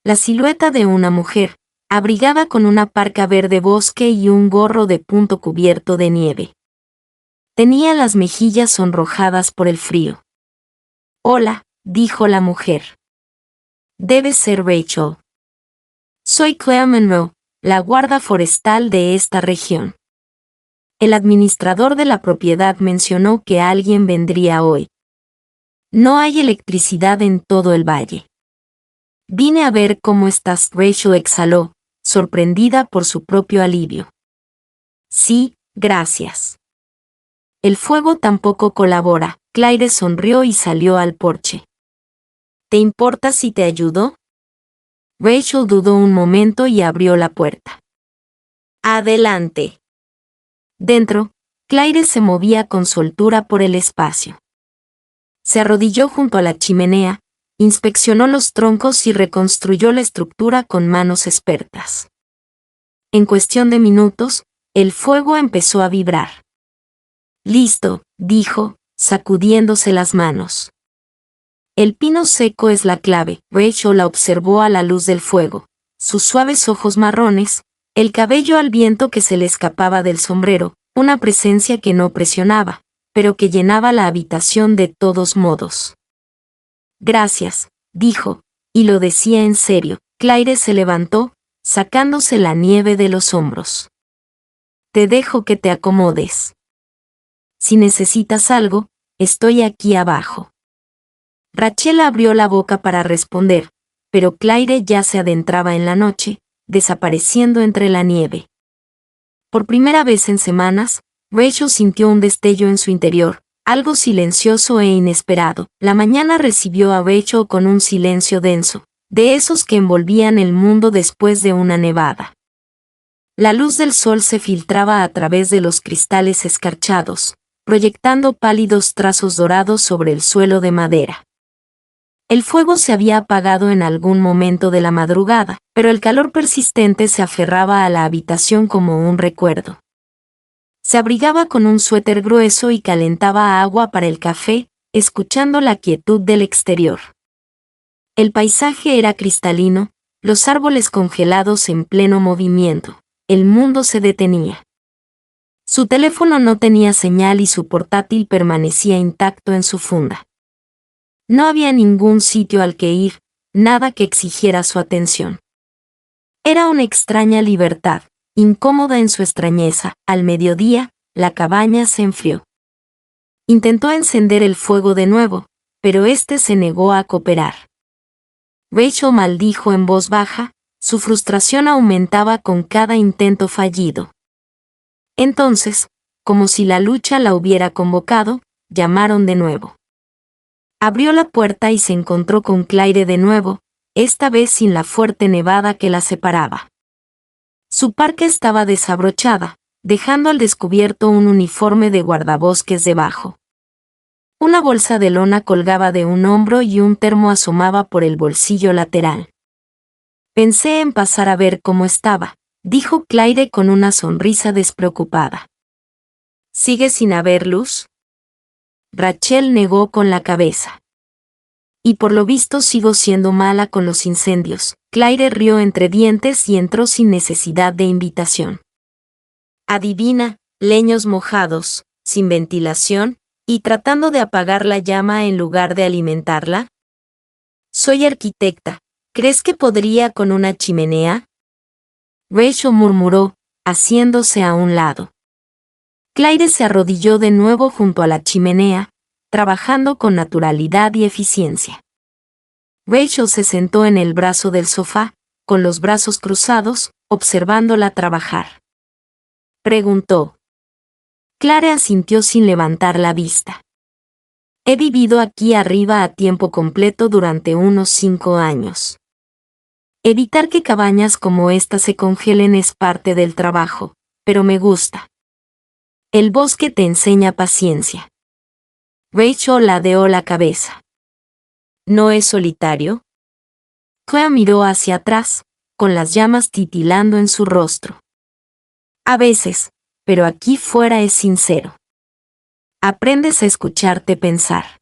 la silueta de una mujer, abrigada con una parca verde bosque y un gorro de punto cubierto de nieve. Tenía las mejillas sonrojadas por el frío. «Hola», dijo la mujer. «Debe ser Rachel. Soy Claire Monroe, la guarda forestal de esta región. El administrador de la propiedad mencionó que alguien vendría hoy. No hay electricidad en todo el valle. Vine a ver cómo estás». Rachel exhaló, sorprendida por su propio alivio. «Sí, gracias. El fuego tampoco colabora». Claire sonrió y salió al porche. «¿Te importa si te ayudo?» Rachel dudó un momento y abrió la puerta. «Adelante». Dentro, Claire se movía con soltura por el espacio. Se arrodilló junto a la chimenea, inspeccionó los troncos y reconstruyó la estructura con manos expertas. En cuestión de minutos, el fuego empezó a vibrar. «Listo», dijo, sacudiéndose las manos. «El pino seco es la clave». Rachel la observó a la luz del fuego, sus suaves ojos marrones, el cabello al viento que se le escapaba del sombrero, una presencia que no presionaba, pero que llenaba la habitación de todos modos. «Gracias», dijo, y lo decía en serio. Claire se levantó, sacándose la nieve de los hombros. «Te dejo que te acomodes. Si necesitas algo, estoy aquí abajo». Rachel abrió la boca para responder, pero Claire ya se adentraba en la noche, desapareciendo entre la nieve. Por primera vez en semanas, Rachel sintió un destello en su interior, algo silencioso e inesperado. La mañana recibió a Rachel con un silencio denso, de esos que envolvían el mundo después de una nevada. La luz del sol se filtraba a través de los cristales escarchados, proyectando pálidos trazos dorados sobre el suelo de madera. El fuego se había apagado en algún momento de la madrugada, pero el calor persistente se aferraba a la habitación como un recuerdo. Se abrigaba con un suéter grueso y calentaba agua para el café, escuchando la quietud del exterior. El paisaje era cristalino, los árboles congelados en pleno movimiento. El mundo se detenía. Su teléfono no tenía señal y su portátil permanecía intacto en su funda. No había ningún sitio al que ir, nada que exigiera su atención. Era una extraña libertad, incómoda en su extrañeza. Al mediodía, la cabaña se enfrió. Intentó encender el fuego de nuevo, pero este se negó a cooperar. Rachel maldijo en voz baja, su frustración aumentaba con cada intento fallido. Entonces, como si la lucha la hubiera convocado, llamaron de nuevo. Abrió la puerta y se encontró con Claire de nuevo, esta vez sin la fuerte nevada que la separaba. Su parca estaba desabrochada, dejando al descubierto un uniforme de guardabosques debajo. Una bolsa de lona colgaba de un hombro y un termo asomaba por el bolsillo lateral. «Pensé en pasar a ver cómo estaba», dijo Claire con una sonrisa despreocupada. «¿Sigue sin haber luz?» Rachel negó con la cabeza. «Y por lo visto sigo siendo mala con los incendios». Claire rió entre dientes y entró sin necesidad de invitación. «Adivina, leños mojados, sin ventilación, y tratando de apagar la llama en lugar de alimentarla». «Soy arquitecta. ¿Crees que podría con una chimenea?». Rachel murmuró, haciéndose a un lado. Claire se arrodilló de nuevo junto a la chimenea, trabajando con naturalidad y eficiencia. Rachel se sentó en el brazo del sofá, con los brazos cruzados, observándola trabajar. Preguntó. Claire asintió sin levantar la vista. «He vivido aquí arriba a tiempo completo durante unos 5 años. Evitar que cabañas como esta se congelen es parte del trabajo, pero me gusta. El bosque te enseña paciencia». Rachel ladeó la cabeza. «¿No es solitario?». Claire miró hacia atrás, con las llamas titilando en su rostro. «A veces, pero aquí fuera es sincero. Aprendes a escucharte pensar.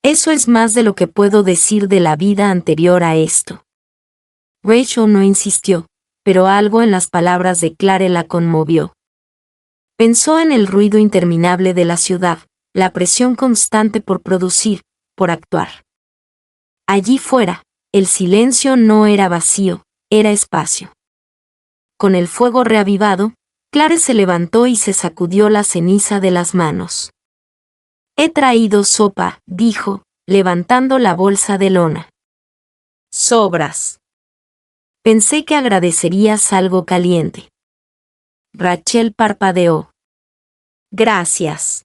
Eso es más de lo que puedo decir de la vida anterior a esto». Rachel no insistió, pero algo en las palabras de Clare la conmovió. Pensó en el ruido interminable de la ciudad, la presión constante por producir, por actuar. Allí fuera, el silencio no era vacío, era espacio. Con el fuego reavivado, Clare se levantó y se sacudió la ceniza de las manos. «He traído sopa», dijo, levantando la bolsa de lona. «Sobras. Pensé que agradecerías algo caliente». Rachel parpadeó. «Gracias.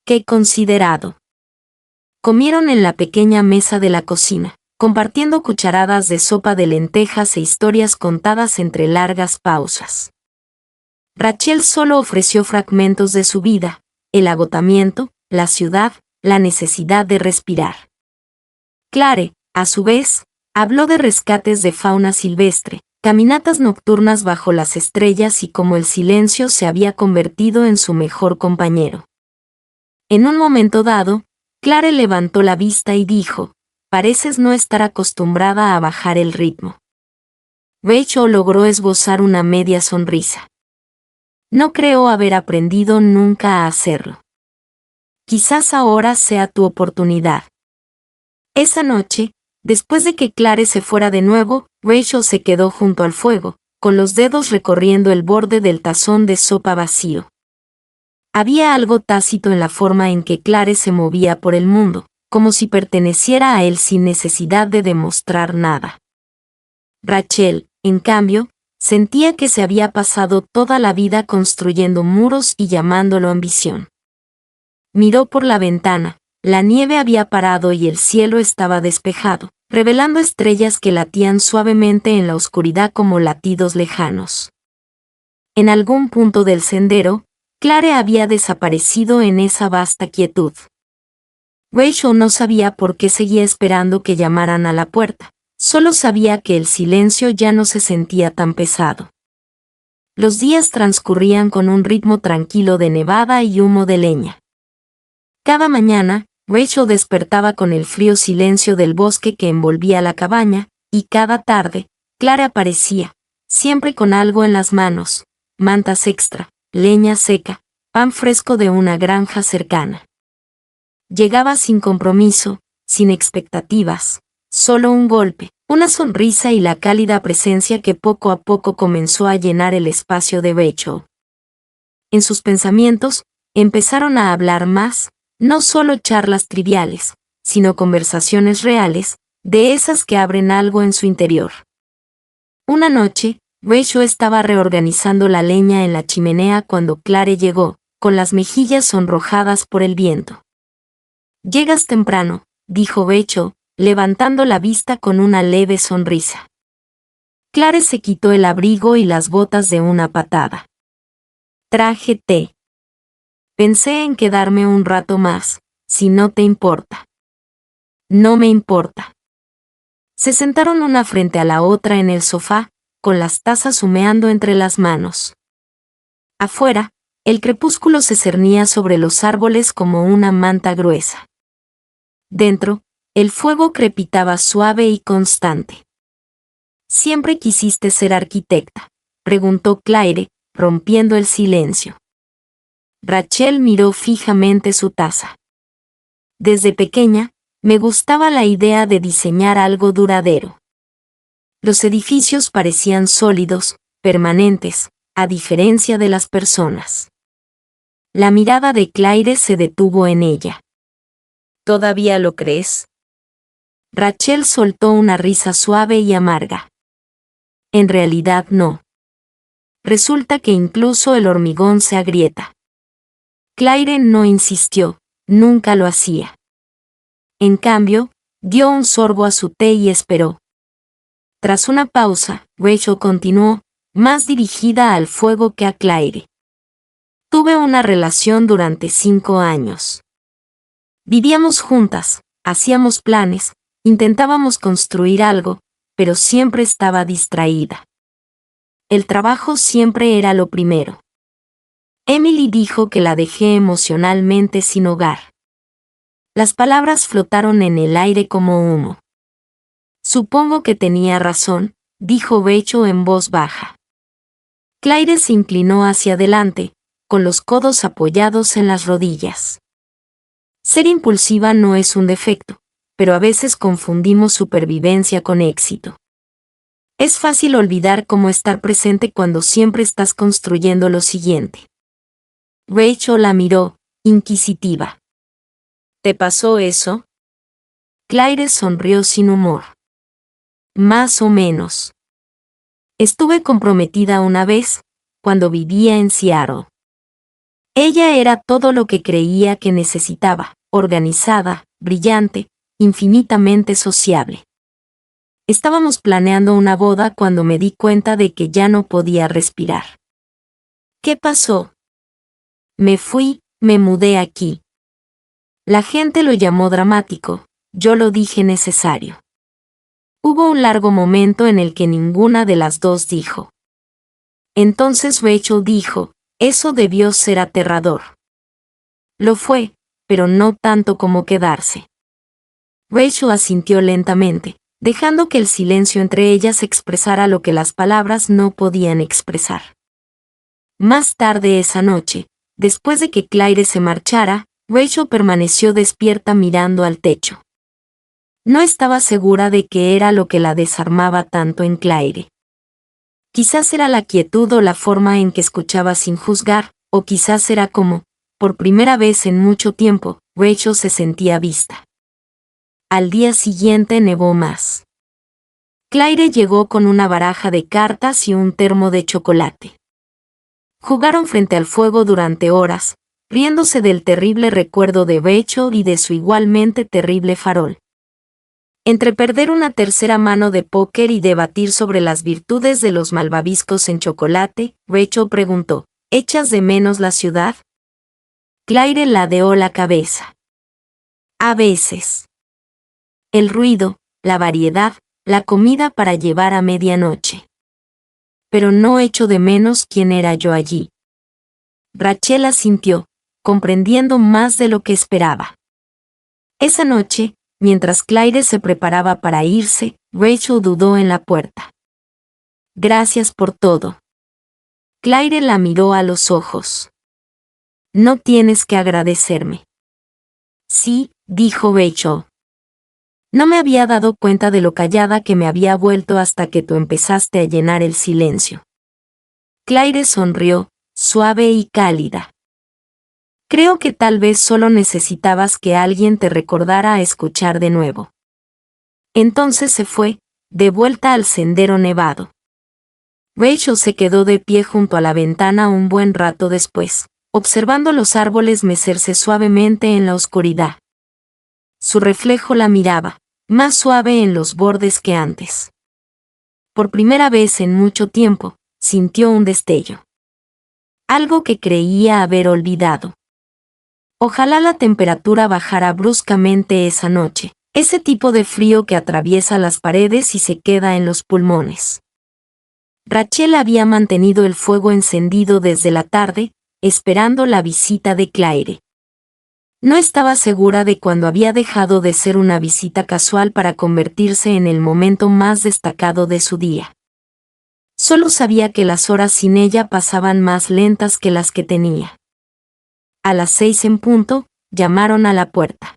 Qué considerado». Comieron en la pequeña mesa de la cocina, compartiendo cucharadas de sopa de lentejas e historias contadas entre largas pausas. Rachel solo ofreció fragmentos de su vida, el agotamiento, la ciudad, la necesidad de respirar. Clare, a su vez, habló de rescates de fauna silvestre, caminatas nocturnas bajo las estrellas y cómo el silencio se había convertido en su mejor compañero. En un momento dado, Clare levantó la vista y dijo: «Pareces no estar acostumbrada a bajar el ritmo». Rachel logró esbozar una media sonrisa. «No creo haber aprendido nunca a hacerlo. Quizás ahora sea tu oportunidad». Esa noche, después de que Clare se fuera de nuevo, Rachel se quedó junto al fuego, con los dedos recorriendo el borde del tazón de sopa vacío. Había algo tácito en la forma en que Clare se movía por el mundo, como si perteneciera a él sin necesidad de demostrar nada. Rachel, en cambio, sentía que se había pasado toda la vida construyendo muros y llamándolo ambición. Miró por la ventana, la nieve había parado y el cielo estaba despejado, revelando estrellas que latían suavemente en la oscuridad como latidos lejanos. En algún punto del sendero, Clare había desaparecido en esa vasta quietud. Rachel no sabía por qué seguía esperando que llamaran a la puerta, solo sabía que el silencio ya no se sentía tan pesado. Los días transcurrían con un ritmo tranquilo de nevada y humo de leña. Cada mañana, Rachel despertaba con el frío silencio del bosque que envolvía la cabaña, y cada tarde, Clare aparecía, siempre con algo en las manos, mantas extra, leña seca, pan fresco de una granja cercana. Llegaba sin compromiso, sin expectativas, solo un golpe, una sonrisa y la cálida presencia que poco a poco comenzó a llenar el espacio de Rachel. En sus pensamientos, empezaron a hablar más, no solo charlas triviales, sino conversaciones reales, de esas que abren algo en su interior. Una noche, Rachel estaba reorganizando la leña en la chimenea cuando Clare llegó, con las mejillas sonrojadas por el viento. «Llegas temprano», dijo Rachel, levantando la vista con una leve sonrisa. Clare se quitó el abrigo y las botas de una patada. «Traje té. Pensé en quedarme un rato más, si no te importa». «No me importa». Se sentaron una frente a la otra en el sofá, con las tazas humeando entre las manos. Afuera, el crepúsculo se cernía sobre los árboles como una manta gruesa. Dentro, el fuego crepitaba suave y constante. «¿Siempre quisiste ser arquitecta?», preguntó Clare, rompiendo el silencio. Rachel miró fijamente su taza. «Desde pequeña, me gustaba la idea de diseñar algo duradero». Los edificios parecían sólidos, permanentes, a diferencia de las personas. La mirada de Clare se detuvo en ella. «¿Todavía lo crees?». Rachel soltó una risa suave y amarga. «En realidad no. Resulta que incluso el hormigón se agrieta». Clare no insistió, nunca lo hacía. En cambio, dio un sorbo a su té y esperó. Tras una pausa, Rachel continuó, más dirigida al fuego que a Clare. «Tuve una relación durante 5 años. Vivíamos juntas, hacíamos planes, intentábamos construir algo, pero siempre estaba distraída. El trabajo siempre era lo primero. Emily dijo que la dejé emocionalmente sin hogar». Las palabras flotaron en el aire como humo. Supongo que tenía razón, dijo Rachel en voz baja. Claire se inclinó hacia adelante, con los codos apoyados en las rodillas. Ser impulsiva no es un defecto, pero a veces confundimos supervivencia con éxito. Es fácil olvidar cómo estar presente cuando siempre estás construyendo lo siguiente. Rachel la miró, inquisitiva. ¿Te pasó eso? Claire sonrió sin humor. Más o menos. Estuve comprometida una vez, cuando vivía en Seattle. Ella era todo lo que creía que necesitaba, organizada, brillante, infinitamente sociable. Estábamos planeando una boda cuando me di cuenta de que ya no podía respirar. ¿Qué pasó? Me fui, me mudé aquí. La gente lo llamó dramático, yo lo dije necesario. Hubo un largo momento en el que ninguna de las dos dijo. Entonces Rachel dijo, eso debió ser aterrador. Lo fue, pero no tanto como quedarse. Rachel asintió lentamente, dejando que el silencio entre ellas expresara lo que las palabras no podían expresar. Más tarde esa noche, después de que Claire se marchara, Rachel permaneció despierta mirando al techo. No estaba segura de qué era lo que la desarmaba tanto en Claire. Quizás era la quietud o la forma en que escuchaba sin juzgar, o quizás era como, por primera vez en mucho tiempo, Rachel se sentía vista. Al día siguiente nevó más. Claire llegó con una baraja de cartas y un termo de chocolate. Jugaron frente al fuego durante horas, riéndose del terrible recuerdo de Rachel y de su igualmente terrible farol. Entre perder una tercera mano de póker y debatir sobre las virtudes de los malvaviscos en chocolate, Rachel preguntó, ¿echas de menos la ciudad? Claire ladeó la cabeza. A veces. El ruido, la variedad, la comida para llevar a medianoche. Pero no echo de menos quién era yo allí. Rachel asintió, comprendiendo más de lo que esperaba. Esa noche, mientras Claire se preparaba para irse, Rachel dudó en la puerta. Gracias por todo. Claire la miró a los ojos. No tienes que agradecerme. Sí, dijo Rachel. No me había dado cuenta de lo callada que me había vuelto hasta que tú empezaste a llenar el silencio. Claire sonrió, suave y cálida. Creo que tal vez solo necesitabas que alguien te recordara a escuchar de nuevo. Entonces se fue, de vuelta al sendero nevado. Rachel se quedó de pie junto a la ventana un buen rato después, observando los árboles mecerse suavemente en la oscuridad. Su reflejo la miraba, más suave en los bordes que antes. Por primera vez en mucho tiempo, sintió un destello. Algo que creía haber olvidado. Ojalá la temperatura bajara bruscamente esa noche, ese tipo de frío que atraviesa las paredes y se queda en los pulmones. Rachel había mantenido el fuego encendido desde la tarde, esperando la visita de Claire. No estaba segura de cuándo había dejado de ser una visita casual para convertirse en el momento más destacado de su día. Solo sabía que las horas sin ella pasaban más lentas que las que tenía. A las 6 en punto, llamaron a la puerta.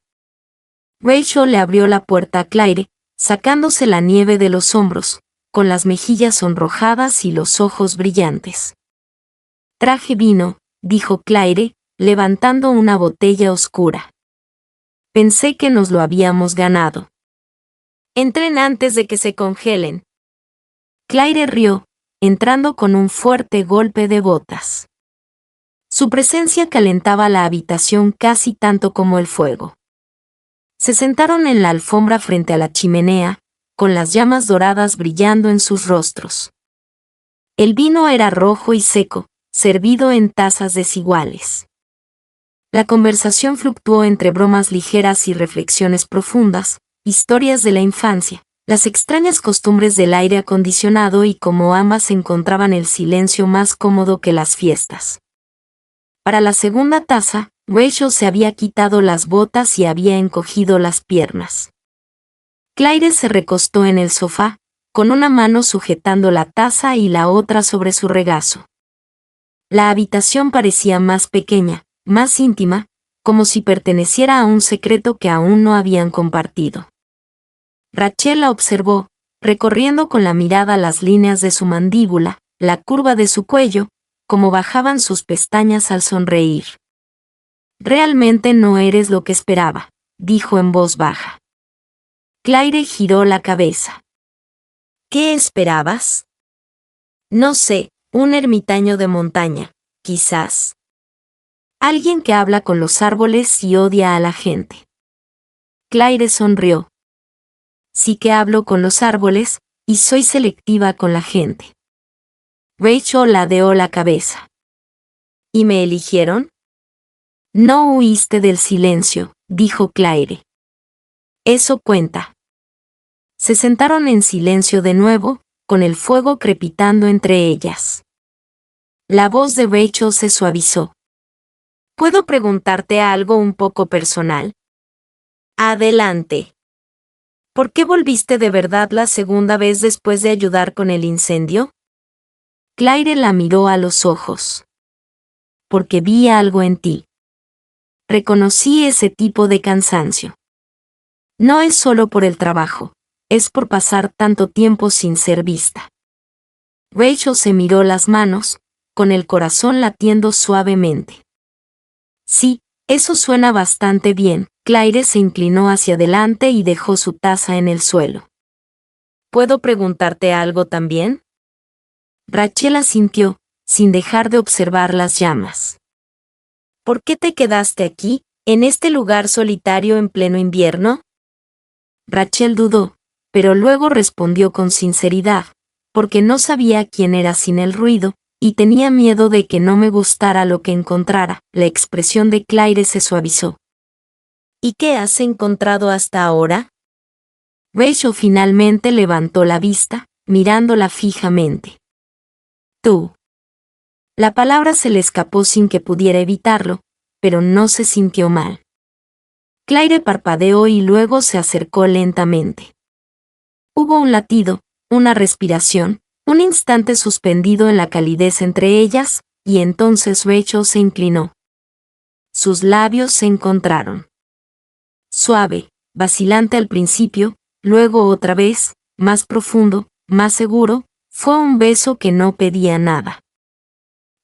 Rachel le abrió la puerta a Claire, sacándose la nieve de los hombros, con las mejillas sonrojadas y los ojos brillantes. Traje vino, dijo Claire, levantando una botella oscura. Pensé que nos lo habíamos ganado. Entren antes de que se congelen. Claire rió, entrando con un fuerte golpe de botas. Su presencia calentaba la habitación casi tanto como el fuego. Se sentaron en la alfombra frente a la chimenea, con las llamas doradas brillando en sus rostros. El vino era rojo y seco, servido en tazas desiguales. La conversación fluctuó entre bromas ligeras y reflexiones profundas, historias de la infancia, las extrañas costumbres del aire acondicionado y cómo ambas encontraban el silencio más cómodo que las fiestas. Para la segunda taza, Rachel se había quitado las botas y había encogido las piernas. Claire se recostó en el sofá, con una mano sujetando la taza y la otra sobre su regazo. La habitación parecía más pequeña, más íntima, como si perteneciera a un secreto que aún no habían compartido. Rachel la observó, recorriendo con la mirada las líneas de su mandíbula, la curva de su cuello, como bajaban sus pestañas al sonreír. «Realmente no eres lo que esperaba», dijo en voz baja. Claire giró la cabeza. «¿Qué esperabas?» «No sé, un ermitaño de montaña, quizás. Alguien que habla con los árboles y odia a la gente». Claire sonrió. «Sí que hablo con los árboles, y soy selectiva con la gente». Rachel ladeó la cabeza. «¿Y me eligieron?» «No huiste del silencio», dijo Claire. «Eso cuenta». Se sentaron en silencio de nuevo, con el fuego crepitando entre ellas. La voz de Rachel se suavizó. «¿Puedo preguntarte algo un poco personal?» «Adelante». «¿Por qué volviste de verdad la segunda vez después de ayudar con el incendio?» Claire la miró a los ojos. «Porque vi algo en ti. Reconocí ese tipo de cansancio. No es solo por el trabajo, es por pasar tanto tiempo sin ser vista». Rachel se miró las manos, con el corazón latiendo suavemente. «Sí, eso suena bastante bien». Claire se inclinó hacia adelante y dejó su taza en el suelo. «¿Puedo preguntarte algo también?» Rachel asintió, sin dejar de observar las llamas. «¿Por qué te quedaste aquí, en este lugar solitario en pleno invierno?» Rachel dudó, pero luego respondió con sinceridad, porque no sabía quién era sin el ruido, y tenía miedo de que no me gustara lo que encontrara. La expresión de Claire se suavizó. «¿Y qué has encontrado hasta ahora?» Rachel finalmente levantó la vista, mirándola fijamente. «Tú». La palabra se le escapó sin que pudiera evitarlo, pero no se sintió mal. Claire parpadeó y luego se acercó lentamente. Hubo un latido, una respiración, un instante suspendido en la calidez entre ellas, y entonces Rachel se inclinó. Sus labios se encontraron. Suave, vacilante al principio, luego otra vez, más profundo, más seguro, fue un beso que no pedía nada.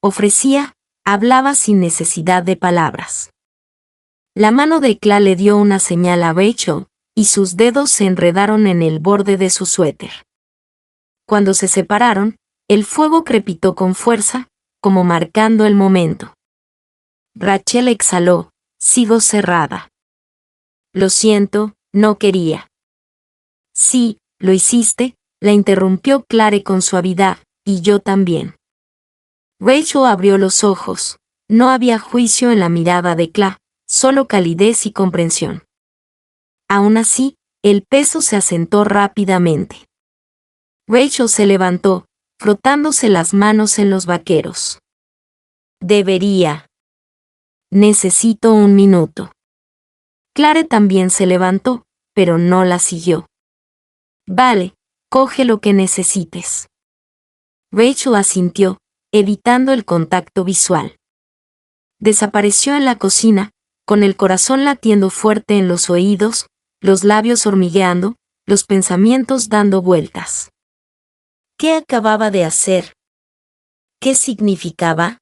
Ofrecía, hablaba sin necesidad de palabras. La mano de Claire le dio una señal a Rachel, y sus dedos se enredaron en el borde de su suéter. Cuando se separaron, el fuego crepitó con fuerza, como marcando el momento. Rachel exhaló, sigo cerrada. «Lo siento, no quería». «Sí, lo hiciste», la interrumpió Claire con suavidad, «y yo también». Rachel abrió los ojos. No había juicio en la mirada de Claire, solo calidez y comprensión. Aún así, el peso se asentó rápidamente. Rachel se levantó, frotándose las manos en los vaqueros. «Debería. Necesito un minuto». Claire también se levantó, pero no la siguió. «Vale, coge lo que necesites». Rachel asintió, evitando el contacto visual. Desapareció en la cocina, con el corazón latiendo fuerte en los oídos, los labios hormigueando, los pensamientos dando vueltas. ¿Qué acababa de hacer? ¿Qué significaba?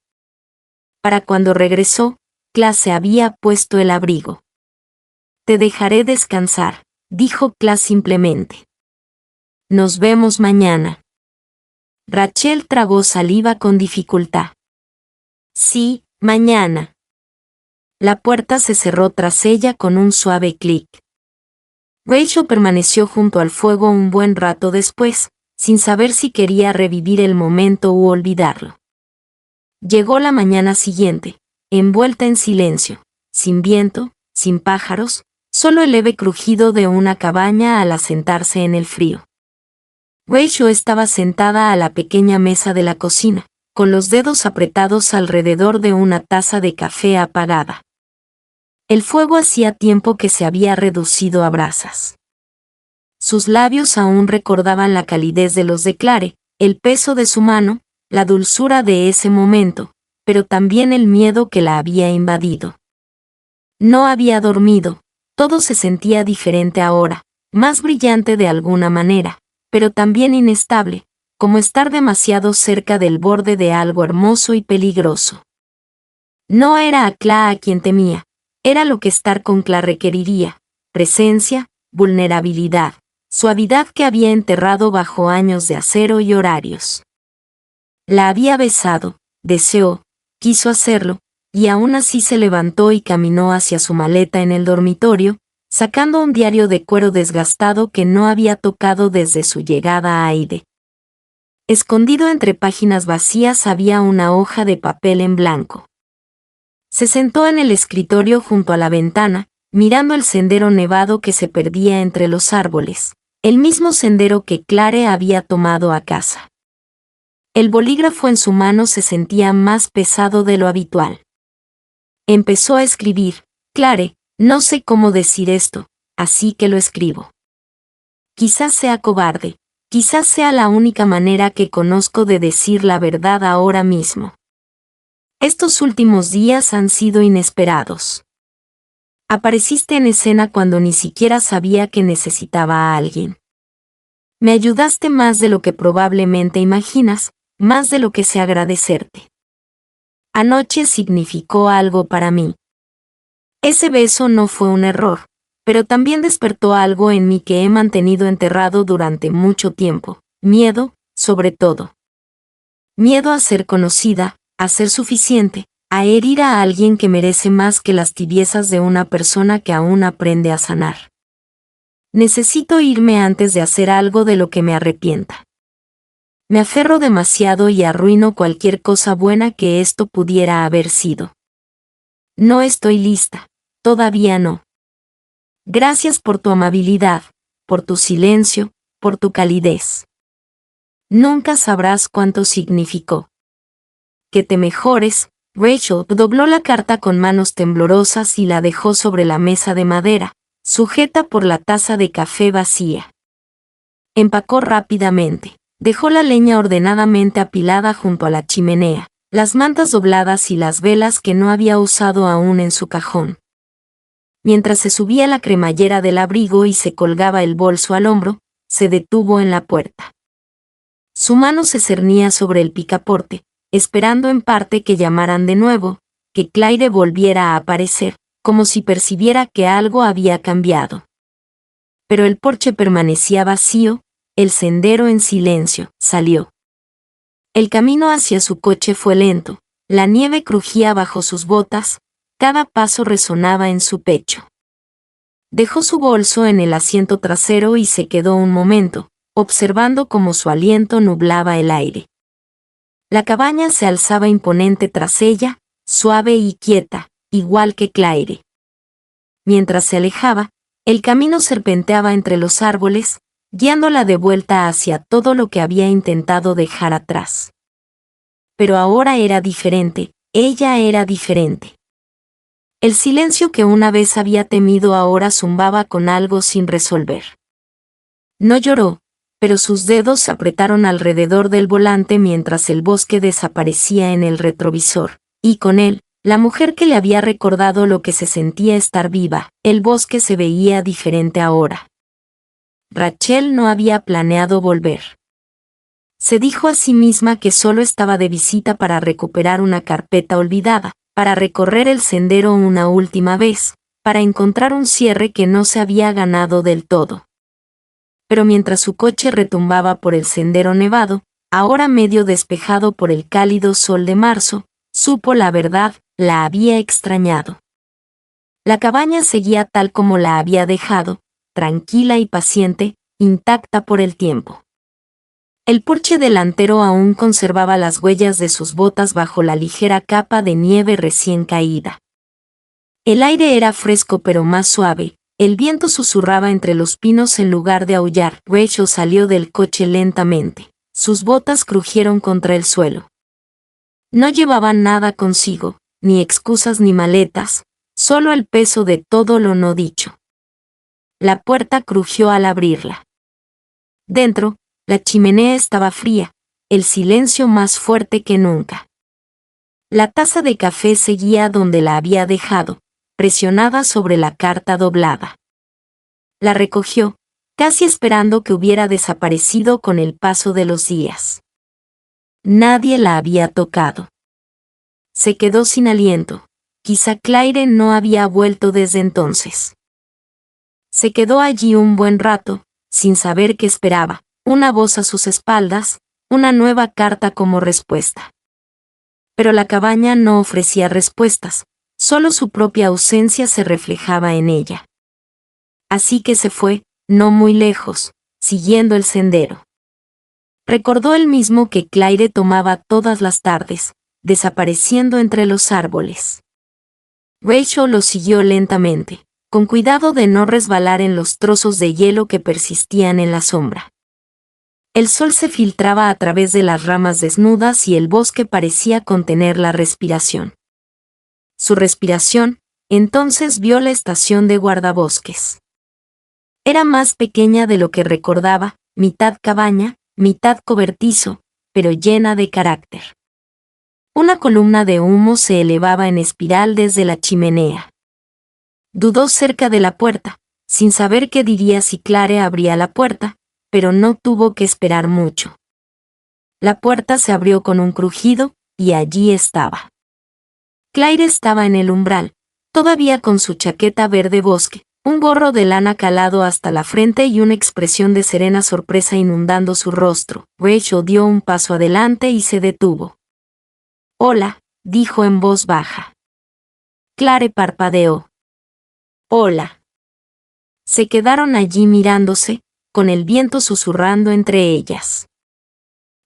Para cuando regresó, Claire se había puesto el abrigo. «Te dejaré descansar», dijo Claire simplemente. «Nos vemos mañana». Rachel tragó saliva con dificultad. «Sí, mañana». La puerta se cerró tras ella con un suave clic. Rachel permaneció junto al fuego un buen rato después, sin saber si quería revivir el momento u olvidarlo. Llegó la mañana siguiente, envuelta en silencio, sin viento, sin pájaros, solo el leve crujido de una cabaña al asentarse en el frío. Rachel estaba sentada a la pequeña mesa de la cocina, con los dedos apretados alrededor de una taza de café apagada. El fuego hacía tiempo que se había reducido a brasas. Sus labios aún recordaban la calidez de los de Clare, el peso de su mano, la dulzura de ese momento, pero también el miedo que la había invadido. No había dormido, todo se sentía diferente ahora, más brillante de alguna manera, pero también inestable, como estar demasiado cerca del borde de algo hermoso y peligroso. No era a Cla a quien temía, era lo que estar con Cla requeriría: presencia, vulnerabilidad, suavidad que había enterrado bajo años de acero y horarios. La había besado, deseó, quiso hacerlo, y aún así se levantó y caminó hacia su maleta en el dormitorio, sacando un diario de cuero desgastado que no había tocado desde su llegada a Aide. Escondido entre páginas vacías había una hoja de papel en blanco. Se sentó en el escritorio junto a la ventana, mirando el sendero nevado que se perdía entre los árboles, el mismo sendero que Clare había tomado a casa. El bolígrafo en su mano se sentía más pesado de lo habitual. Empezó a escribir: Clare, no sé cómo decir esto, así que lo escribo. Quizás sea cobarde, quizás sea la única manera que conozco de decir la verdad ahora mismo. Estos últimos días han sido inesperados. Apareciste en escena cuando ni siquiera sabía que necesitaba a alguien. Me ayudaste más de lo que probablemente imaginas, más de lo que sé agradecerte. Anoche significó algo para mí. Ese beso no fue un error, pero también despertó algo en mí que he mantenido enterrado durante mucho tiempo: miedo, sobre todo. Miedo a ser conocida, a ser suficiente, a herir a alguien que merece más que las tibiezas de una persona que aún aprende a sanar. Necesito irme antes de hacer algo de lo que me arrepienta. Me aferro demasiado y arruino cualquier cosa buena que esto pudiera haber sido. No estoy lista, todavía no. Gracias por tu amabilidad, por tu silencio, por tu calidez. Nunca sabrás cuánto significó. Que te mejores. Rachel dobló la carta con manos temblorosas y la dejó sobre la mesa de madera, sujeta por la taza de café vacía. Empacó rápidamente. Dejó la leña ordenadamente apilada junto a la chimenea, las mantas dobladas y las velas que no había usado aún en su cajón. Mientras se subía la cremallera del abrigo y se colgaba el bolso al hombro, se detuvo en la puerta. Su mano se cernía sobre el picaporte, esperando en parte que llamaran de nuevo, que Claire volviera a aparecer, como si percibiera que algo había cambiado. Pero el porche permanecía vacío, el sendero en silencio. Salió. El camino hacia su coche fue lento, la nieve crujía bajo sus botas, cada paso resonaba en su pecho. Dejó su bolso en el asiento trasero y se quedó un momento, observando cómo su aliento nublaba el aire. La cabaña se alzaba imponente tras ella, suave y quieta, igual que Claire. Mientras se alejaba, el camino serpenteaba entre los árboles, guiándola de vuelta hacia todo lo que había intentado dejar atrás. Pero ahora era diferente, ella era diferente. El silencio que una vez había temido ahora zumbaba con algo sin resolver. No lloró, pero sus dedos se apretaron alrededor del volante mientras el bosque desaparecía en el retrovisor, y con él, la mujer que le había recordado lo que se sentía estar viva. El bosque se veía diferente ahora. Rachel no había planeado volver. Se dijo a sí misma que solo estaba de visita para recuperar una carpeta olvidada, para recorrer el sendero una última vez, para encontrar un cierre que no se había ganado del todo. Pero mientras su coche retumbaba por el sendero nevado, ahora medio despejado por el cálido sol de marzo, supo la verdad: la había extrañado. La cabaña seguía tal como la había dejado, tranquila y paciente, intacta por el tiempo. El porche delantero aún conservaba las huellas de sus botas bajo la ligera capa de nieve recién caída. El aire era fresco pero más suave, el viento susurraba entre los pinos en lugar de aullar. Rachel salió del coche lentamente. Sus botas crujieron contra el suelo. No llevaban nada consigo, ni excusas ni maletas, solo el peso de todo lo no dicho. La puerta crujió al abrirla. Dentro, la chimenea estaba fría, el silencio más fuerte que nunca. La taza de café seguía donde la había dejado, presionada sobre la carta doblada. La recogió, casi esperando que hubiera desaparecido con el paso de los días. Nadie la había tocado. Se quedó sin aliento. Quizá Claire no había vuelto desde entonces. Se quedó allí un buen rato, sin saber qué esperaba, una voz a sus espaldas, una nueva carta como respuesta. Pero la cabaña no ofrecía respuestas, solo su propia ausencia se reflejaba en ella. Así que se fue, no muy lejos, siguiendo el sendero. Recordó el mismo que Claire tomaba todas las tardes, desapareciendo entre los árboles. Rachel lo siguió lentamente, con cuidado de no resbalar en los trozos de hielo que persistían en la sombra. El sol se filtraba a través de las ramas desnudas y el bosque parecía contener la respiración. Su respiración, entonces vio la estación de guardabosques. Era más pequeña de lo que recordaba, mitad cabaña, mitad cobertizo, pero llena de carácter. Una columna de humo se elevaba en espiral desde la chimenea. Dudó cerca de la puerta, sin saber qué diría si Claire abría la puerta, pero no tuvo que esperar mucho. La puerta se abrió con un crujido, y allí estaba. Claire estaba en el umbral, todavía con su chaqueta verde bosque, un gorro de lana calado hasta la frente y una expresión de serena sorpresa inundando su rostro. Rachel dio un paso adelante y se detuvo. «Hola», dijo en voz baja. Claire parpadeó. «Hola». Se quedaron allí mirándose, con el viento susurrando entre ellas.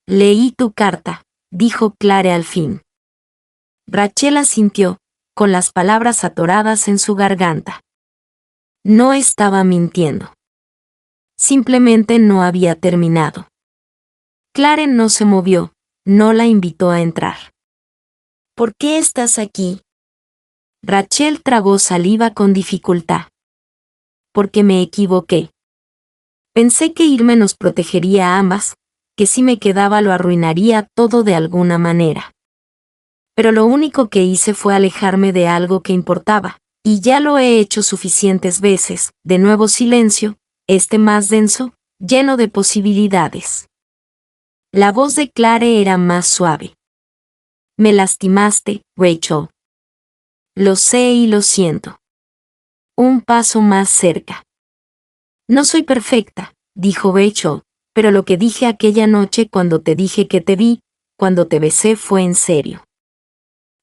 «Leí tu carta», dijo Claire al fin. Rachel asintió, con las palabras atoradas en su garganta. No estaba mintiendo. Simplemente no había terminado. Claire no se movió, no la invitó a entrar. «¿Por qué estás aquí?» Rachel tragó saliva con dificultad. «Porque me equivoqué. Pensé que irme nos protegería a ambas, que si me quedaba lo arruinaría todo de alguna manera. Pero lo único que hice fue alejarme de algo que importaba, y ya lo he hecho suficientes veces». De nuevo silencio, más denso, lleno de posibilidades. La voz de Claire era más suave. «Me lastimaste, Rachel. Lo sé y lo siento». Un paso más cerca. «No soy perfecta», dijo Rachel, «pero lo que dije aquella noche cuando te dije que te vi, cuando te besé fue en serio.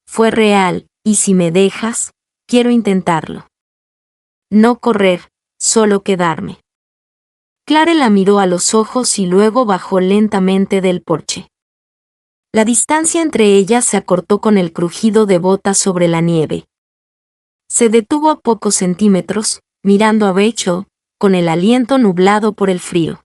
Fue real, y si me dejas, quiero intentarlo. No correr, solo quedarme». Claire la miró a los ojos y luego bajó lentamente del porche. La distancia entre ellas se acortó con el crujido de botas sobre la nieve. Se detuvo a pocos centímetros, mirando a Rachel, con el aliento nublado por el frío.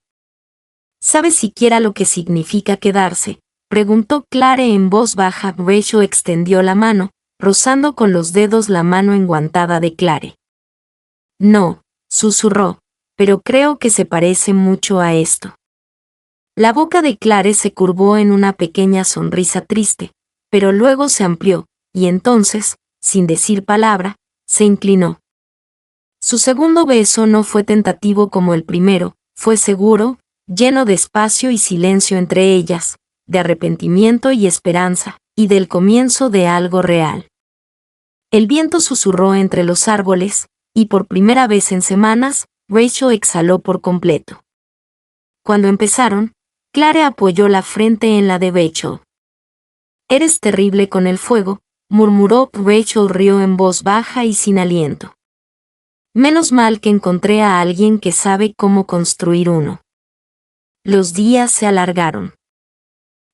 «¿Sabes siquiera lo que significa quedarse?», preguntó Claire en voz baja. Rachel extendió la mano, rozando con los dedos la mano enguantada de Claire. «No», susurró, «pero creo que se parece mucho a esto». La boca de Claire se curvó en una pequeña sonrisa triste, pero luego se amplió, y entonces, sin decir palabra, se inclinó. Su segundo beso no fue tentativo como el primero, fue seguro, lleno de espacio y silencio entre ellas, de arrepentimiento y esperanza, y del comienzo de algo real. El viento susurró entre los árboles, y por primera vez en semanas, Rachel exhaló por completo. Cuando empezaron, Claire apoyó la frente en la de Rachel. «Eres terrible con el fuego», murmuró. Rachel rió en voz baja y sin aliento. «Menos mal que encontré a alguien que sabe cómo construir uno». Los días se alargaron.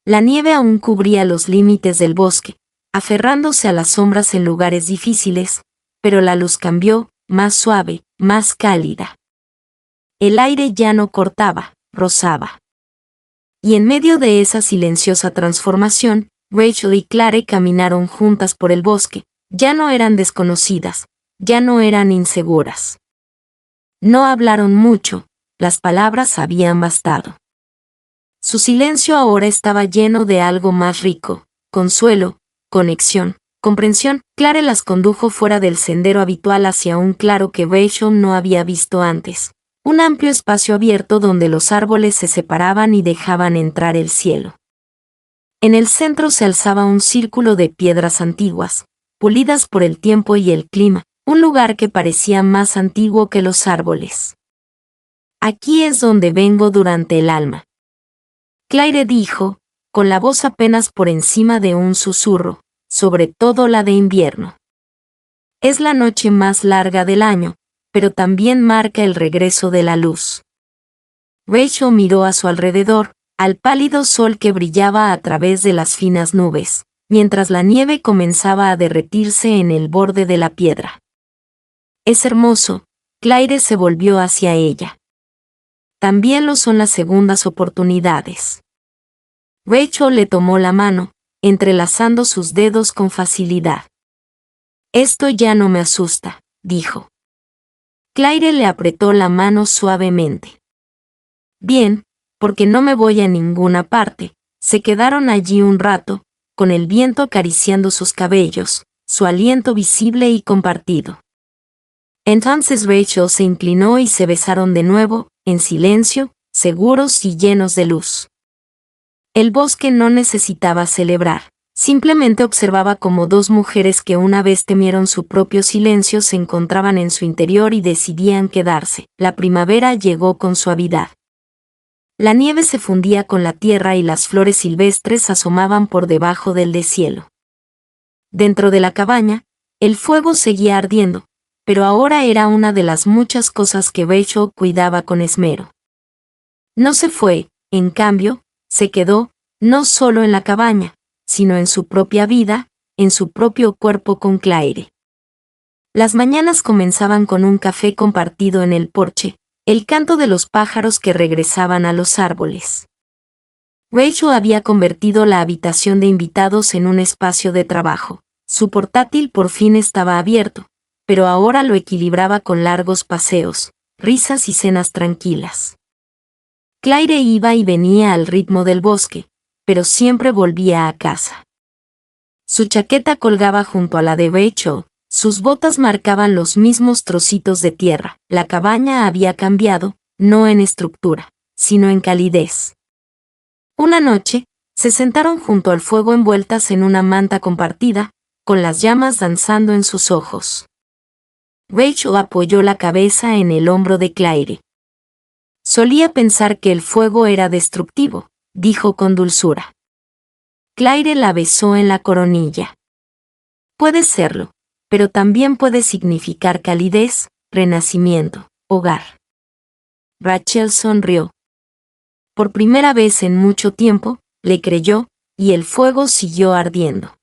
La nieve aún cubría los límites del bosque, aferrándose a las sombras en lugares difíciles, pero la luz cambió, más suave, más cálida. El aire ya no cortaba, rozaba. Y en medio de esa silenciosa transformación, Rachel y Claire caminaron juntas por el bosque. Ya no eran desconocidas, ya no eran inseguras. No hablaron mucho, las palabras habían bastado. Su silencio ahora estaba lleno de algo más rico: consuelo, conexión, comprensión. Claire las condujo fuera del sendero habitual hacia un claro que Rachel no había visto antes. Un amplio espacio abierto donde los árboles se separaban y dejaban entrar el cielo. En el centro se alzaba un círculo de piedras antiguas, pulidas por el tiempo y el clima, un lugar que parecía más antiguo que los árboles. Aquí es donde vengo durante el alma. Claire dijo, con la voz apenas por encima de un susurro, sobre todo la de invierno. Es la noche más larga del año, pero también marca el regreso de la luz. Rachel miró a su alrededor, al pálido sol que brillaba a través de las finas nubes, mientras la nieve comenzaba a derretirse en el borde de la piedra. Es hermoso. Claire se volvió hacia ella. También lo son las segundas oportunidades. Rachel le tomó la mano, entrelazando sus dedos con facilidad. Esto ya no me asusta, dijo. Claire le apretó la mano suavemente. Bien, porque no me voy a ninguna parte. Se quedaron allí un rato, con el viento acariciando sus cabellos, su aliento visible y compartido. Entonces Rachel se inclinó y se besaron de nuevo, en silencio, seguros y llenos de luz. El bosque no necesitaba celebrar, simplemente observaba cómo dos mujeres que una vez temieron su propio silencio se encontraban en su interior y decidían quedarse. La primavera llegó con suavidad. La nieve se fundía con la tierra y las flores silvestres asomaban por debajo del deshielo. Dentro de la cabaña, el fuego seguía ardiendo, pero ahora era una de las muchas cosas que Rachel cuidaba con esmero. No se fue, en cambio, se quedó, no solo en la cabaña, sino en su propia vida, en su propio cuerpo con Claire. Las mañanas comenzaban con un café compartido en el porche, el canto de los pájaros que regresaban a los árboles. Rachel había convertido la habitación de invitados en un espacio de trabajo. Su portátil por fin estaba abierto, pero ahora lo equilibraba con largos paseos, risas y cenas tranquilas. Claire iba y venía al ritmo del bosque, pero siempre volvía a casa. Su chaqueta colgaba junto a la de Rachel, sus botas marcaban los mismos trocitos de tierra. La cabaña había cambiado, no en estructura, sino en calidez. Una noche, se sentaron junto al fuego envueltas en una manta compartida, con las llamas danzando en sus ojos. Rachel apoyó la cabeza en el hombro de Claire. Solía pensar que el fuego era destructivo, dijo con dulzura. Claire la besó en la coronilla. Puede serlo, pero también puede significar calidez, renacimiento, hogar. Rachel sonrió. Por primera vez en mucho tiempo, le creyó, y el fuego siguió ardiendo.